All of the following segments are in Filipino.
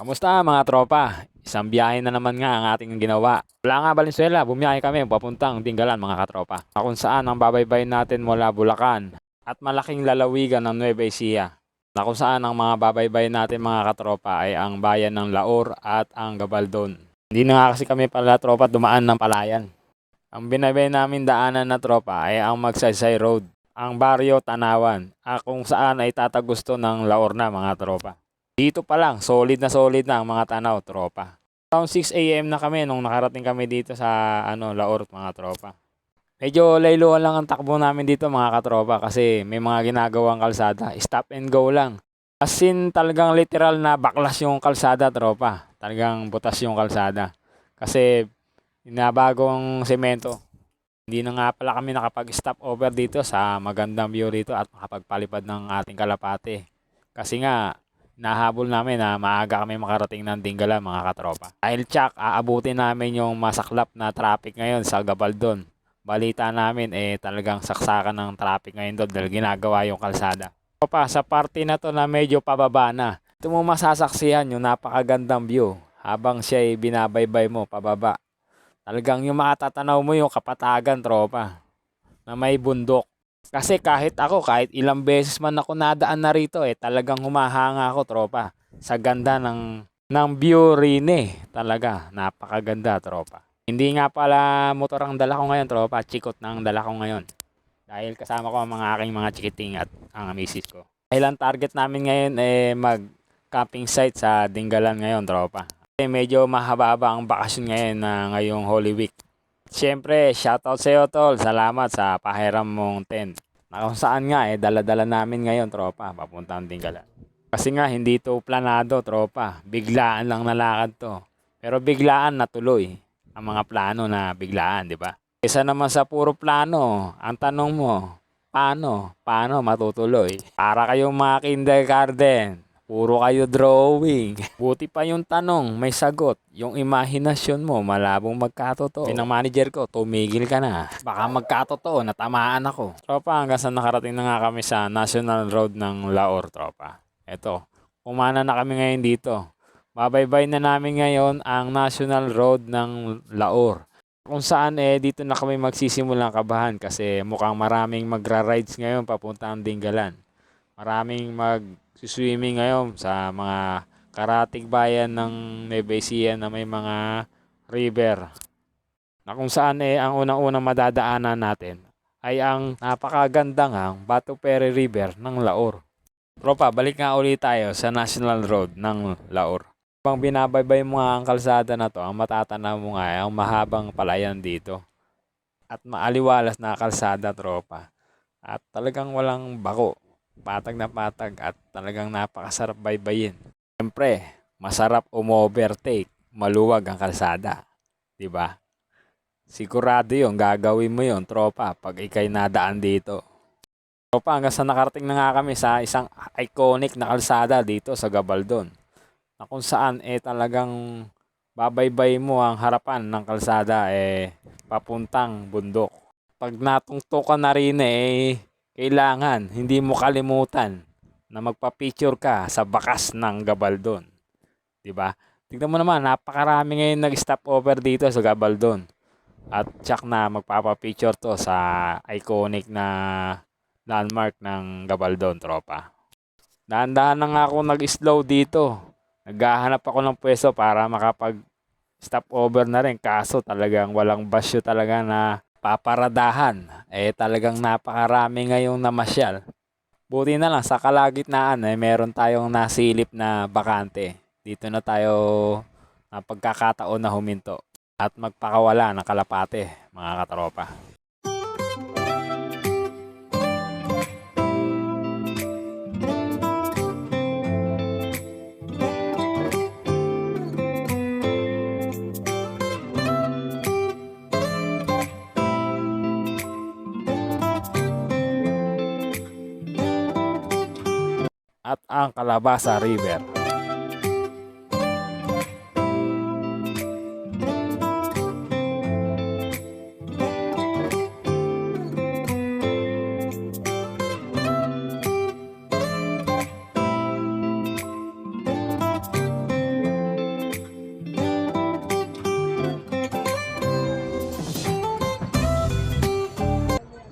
Kamusta mga tropa? Isang biyahe na naman nga ang ating ginawa. Wala nga Valenzuela, bumiyahe kami papuntang Dingalan mga katropa. Na kung saan ang babaybayin natin mula Bulacan at malaking lalawigan ng Nueva Ecija. Na kung saan ang mga babaybayin natin mga katropa ay ang bayan ng Laor at ang Gabaldon. Hindi na nga kasi kami pala tropa dumaan ng Palayan. Ang binabay namin daanan na tropa ay ang Magsaysay Road, ang Baryo Tanawan, kung saan ay tatagusto ng Laor na mga tropa. Dito pa lang, solid na ang mga tanaw, tropa. Around 6 a.m. na kami nung nakarating kami dito sa Laor, mga tropa. Medyo layluan lang ang takbo namin dito mga katropa kasi may mga ginagawang kalsada. Stop and go lang. As in talagang literal na baklas yung kalsada, tropa. Talagang butas yung kalsada. Kasi inabagong semento. Hindi na nga pala kami nakapag-stop over dito sa magandang view rito at makapagpalipad ng ating kalapate. Kasi nga, nahabol namin na maaga kami makarating ng Dingalan mga katropa. Dahil tsak, aabutin namin yung masaklap na traffic ngayon sa Gabaldon. Balita namin talagang saksakan ng traffic ngayon doon dahil ginagawa yung kalsada. Tropa, sa parte na to na medyo pababa na, ito mo masasaksihan yung napakagandang view habang siya ay binabaybay mo pababa. Talagang yung makatatanaw mo yung kapatagan, tropa, na may bundok. Kasi kahit ilang beses man ako nadaan na rito talagang humahanga ako, tropa. Sa ganda ng view rin talaga, napakaganda, tropa. Hindi nga pala motor ang dala ko ngayon, tropa. Chikot na ang dala ko ngayon. Dahil kasama ko ang mga aking mga chikiting at ang misis ko. Dahil ang target namin ngayon mag camping site sa Dingalan ngayon, tropa. Kasi medyo mahaba-haba ang bakasyon ngayon na ngayong Holy Week. Siyempre, shoutout sa iyo tol. Salamat sa pahiram mong tent. Na kung saan nga dala-dala namin ngayon tropa, papuntang Dingalan. Kasi nga hindi to planado tropa. Biglaan lang nalakad to. Pero biglaan natuloy. Ang mga plano na biglaan, di ba? Isa naman sa puro plano, ang tanong mo, paano matutuloy? Para kayong mga kindergarten. Puro kayo drawing. Buti pa yung tanong, may sagot. Yung imahinasyon mo, malabong magkatotoo. Pinang manager ko, tumigil ka na. Baka magkatotoo, natamaan ako. Tropa, hanggang sa nakarating na nga kami sa National Road ng Laor, tropa. Eto, kumana na kami ngayon dito. Babaybay na namin ngayon ang National Road ng Laor. Kung saan dito na kami magsisimulang kabahan kasi mukhang maraming magra-rides ngayon papuntang Dingalan. Maraming mag-swimming ngayon sa mga karatig bayan ng Nueva Ecija na may mga river. Na kung saan ang unang-unang madadaanan natin ay ang napakagandang Bato Pere River ng Laor. Tropa, balik nga ulit tayo sa National Road ng Laor. Pang binabaybay mo nga ang kalsada na to, ang matatanaw mo nga ay ang mahabang palayan dito. At maaliwalas na kalsada, tropa. At talagang walang bako. Patag na patag at talagang napakasarap baybayin. Siyempre, masarap umovertake, maluwag ang kalsada, 'di ba? Sigurado 'yon, gagawin mo 'yon, tropa, pag ikay nadaan dito. Tropa, hanggang sa nakarating na nga kami sa isang iconic na kalsada dito sa Gabaldon. Na kung saan talagang babaybay mo ang harapan ng kalsada papuntang bundok. Pag natungtong ka na rin kailangan hindi mo kalimutan na magpa-picture ka sa bakas ng Gabaldon. 'Di ba? Tingnan mo naman, napakarami ngayon nag-stop over dito sa Gabaldon. At tsak na magpapa-picture to sa iconic na landmark ng Gabaldon, tropa. Dahan-dahan na nga ako nag-slow dito. Naghahanap ako ng pwesto para makapag-stop over na rin. Kaso talagang walang basyo talaga na paparadahan. Talagang napakarami ngayong namasyal. Buti na lang sa kalagitnaan meron tayong nasilip na bakante. Dito na tayo pagkakataon na huminto at magpakawala ng kalapate, mga katropa. At ang Calabasa River.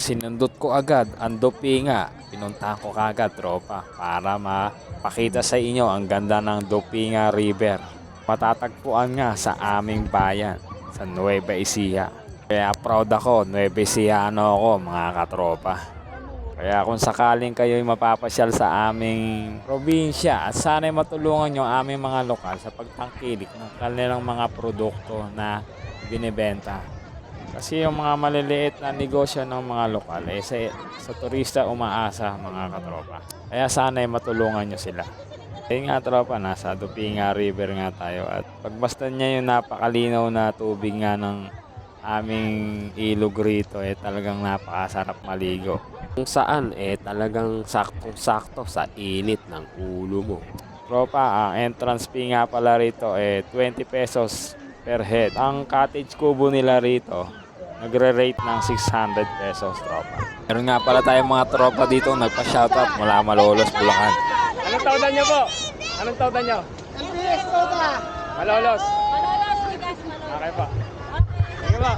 Sinundot ko agad ang Dupinga. Pinuntahan ko kagad tropa para mapakita sa inyo ang ganda ng Dupinga River. Matatagpuan nga sa aming bayan sa Nueva Ecija. Kaya proud ako, Nueva Ecijano ako mga katropa. Kaya kung sakaling kayo'y mapapasyal sa aming probinsya at sana'y matulungan nyo aming mga lokal sa pagtangkilik ng kanilang mga produkto na binibenta. Kasi yung mga maliliit na negosyo ng mga lokal sa turista umaasa mga katropa. Kaya sana'y matulungan nyo sila. Ayun nga tropa, nasa Dupinga River nga tayo at pagbastan niya yung napakalinaw na tubig nga ng aming ilog rito talagang napakasarap maligo. Kung saan talagang saktong-sakto sa init ng ulo mo. Tropa, ang entrance fee nga pala rito 20 pesos per head. Ang cottage kubo nila rito nagre-rate ng 600 pesos tropa. Meron nga pala tayong mga tropa dito nagpa-shoutout mula Malolos, Bulacan. Anong tawdan nyo po? Anong tawdan nyo? MPS Toda. Malolos. Malolos, bigas, Malolos. Okay po. Okay. Sige po.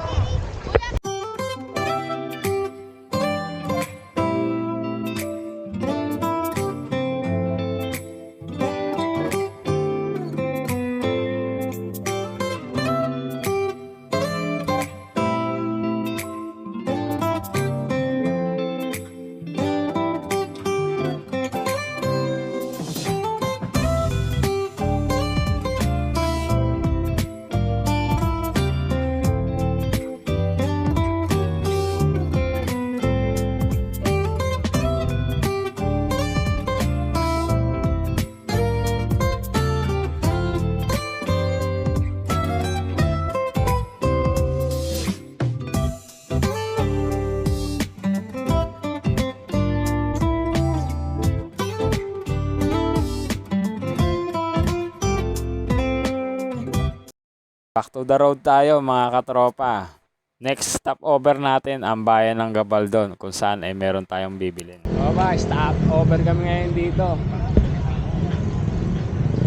Back to the road tayo mga katropa. Next stop over natin ang bayan ng Gabaldon kung saan meron tayong bibilin. Tropa, stop over kami ngayon dito.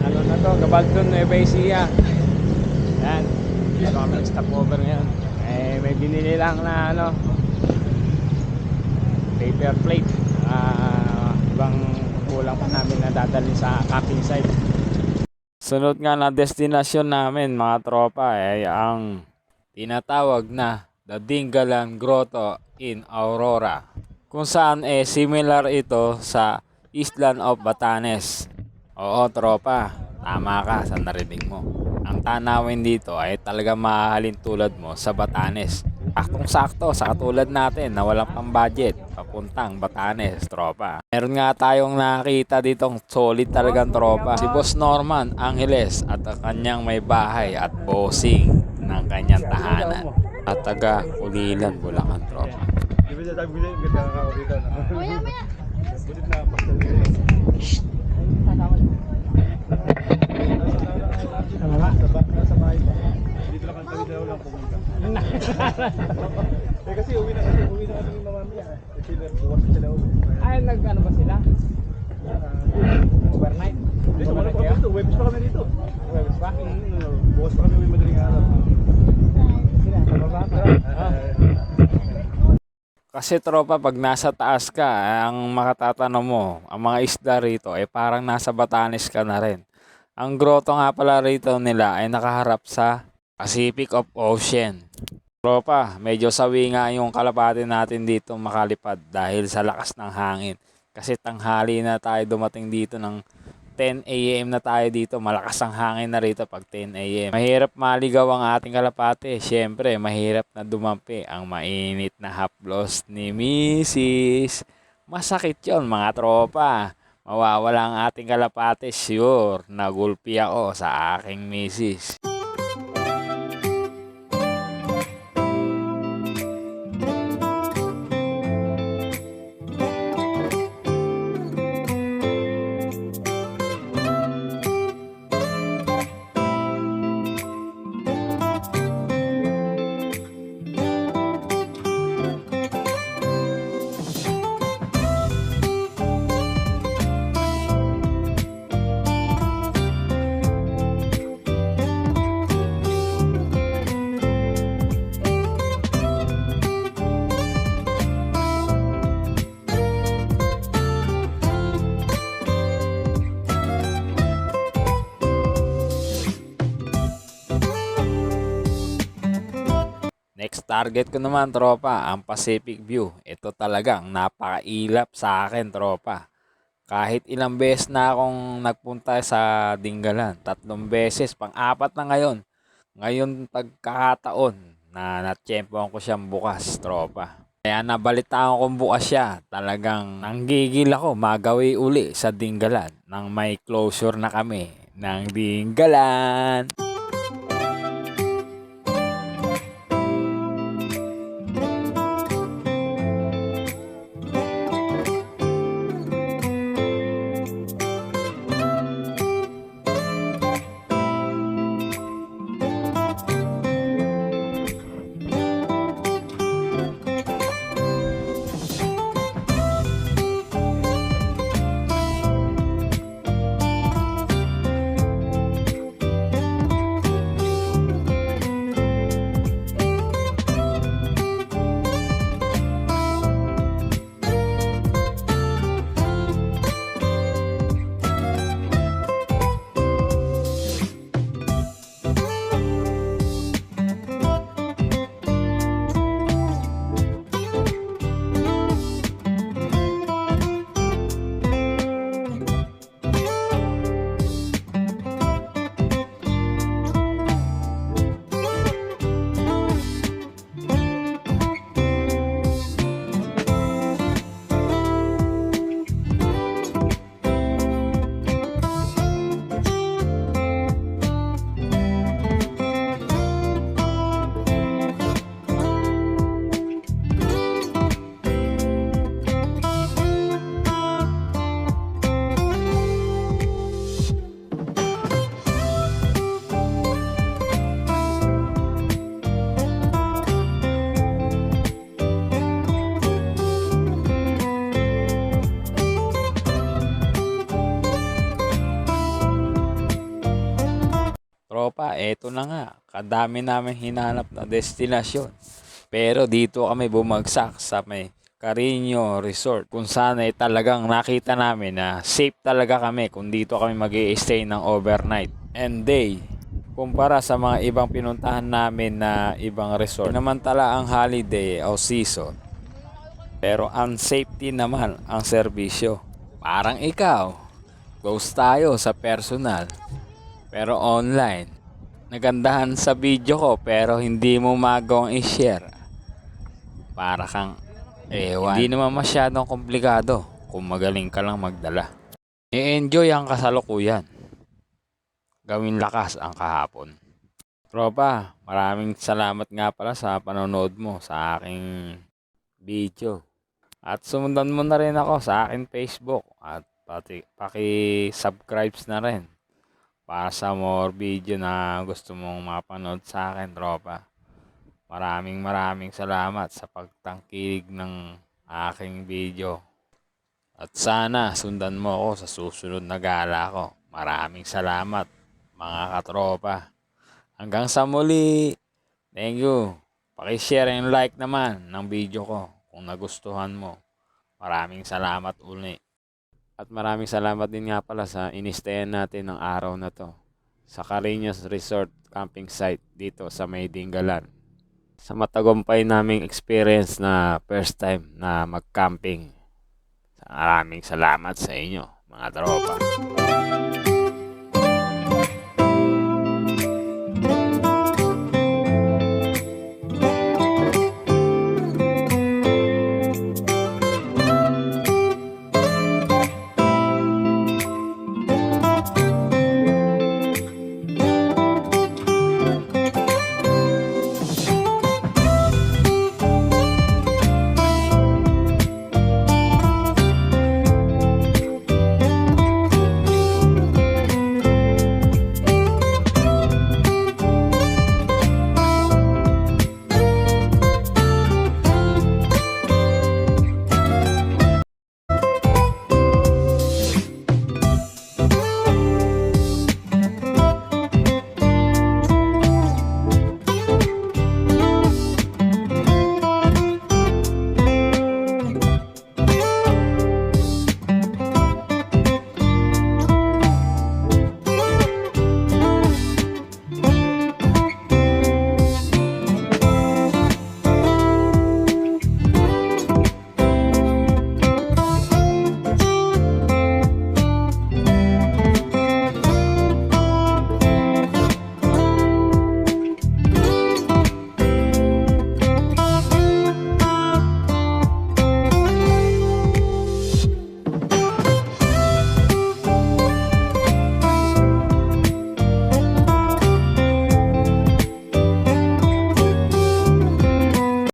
Ano na to? Gabaldon, Nueva Ecija. Yan. Ito kami stop over ngayon. May binili lang na paper plate. Ibang kulang pa namin na dadalhin sa camping site. Sunod nga na destinasyon namin mga tropa ay ang tinatawag na The Dingalan Grotto in Aurora. Kung saan similar ito sa Island of Batanes. Oo tropa, tama ka sa narinig mo. Ang tanawin dito ay talagang mahahalin tulad mo sa Batanes. Saktong-sakto sa katulad natin na walang pang-budget papuntang Batanes, tropa. Meron nga tayong nakita ditong solid talagang tropa. Si Boss Norman Angeles at ang kanyang may bahay at bossing ng kanyang tahanan. At taga Ulilan, Bulacan, tropa. Kasi uwi na kami mamamaya. Kasi bukas sila uwi. Ay, nag-ano ba sila? Overnight? Dito, wala pa kami dito. Webis pa kami dito. Webis pa? Bukas pa kami uwi madaling araw. Sila, nababa pa. Kasi tropa, pag nasa taas ka, ang makatatanong mo, ang mga isda rito ay parang nasa Batanes ka na rin. Ang grotto nga pala rito nila ay nakaharap sa Pacific of Ocean. Tropa, medyo sawi nga yung kalapati natin dito makalipad dahil sa lakas ng hangin. Kasi tanghali na tayo dumating dito ng 10 AM na tayo dito. Malakas ang hangin na rito pag 10 AM. Mahirap maligaw ang ating kalapati. Siyempre, mahirap na dumampi ang mainit na haplos ni Mrs. Masakit yon mga tropa. Mawawala ang ating kalapati. Sure, nagulpi ako sa aking Mrs. target ko naman tropa, ang Pacific View. Ito talagang napakailap sa akin tropa. Kahit ilang beses na akong nagpunta sa Dingalan, 3 beses, pang-apat na ngayon. Ngayon pagkakataon na natsyempohan ko siyang bukas tropa. Kaya nabalitaan kong bukas siya, talagang nanggigil ako magawi uli sa Dingalan nang may closure na kami ng Dingalan. Tropa, eto na nga. Kadami namin hinanap na destinasyon. Pero dito kami bumagsak sa may Carino Resort. Kung saan ay talagang nakita namin na safe talaga kami kung dito kami mag-i-stay ng overnight and day. Kumpara sa mga ibang pinuntahan namin na ibang resort. Namantala ang holiday o season. Pero unsafe din naman ang serbisyo. Parang ikaw, close tayo sa personal. Pero online, nagandahan sa video ko pero hindi mo magawang i-share. Para kang ewan. Hindi naman masyadong komplikado kung magaling ka lang magdala. I-enjoy ang kasalukuyan. Gawin lakas ang kahapon. Tropa, maraming salamat nga pala sa panonood mo sa aking video. At sumundan mo na rin ako sa aking Facebook at paki-subscribe na rin. Para sa more video na gusto mong mapanood sa akin, tropa. Maraming salamat sa pagtangkilig ng aking video. At sana sundan mo ako sa susunod na gala ko. Maraming salamat mga katropa. Hanggang sa muli. Thank you. Paki-share and like naman ng video ko kung nagustuhan mo. Maraming salamat uli. At maraming salamat din nga pala sa inistayan natin ng araw na to sa Carino Resort Camping Site dito sa May Dingalan. Sa matagumpay naming experience na first time na mag-camping. Maraming salamat sa inyo mga tropa.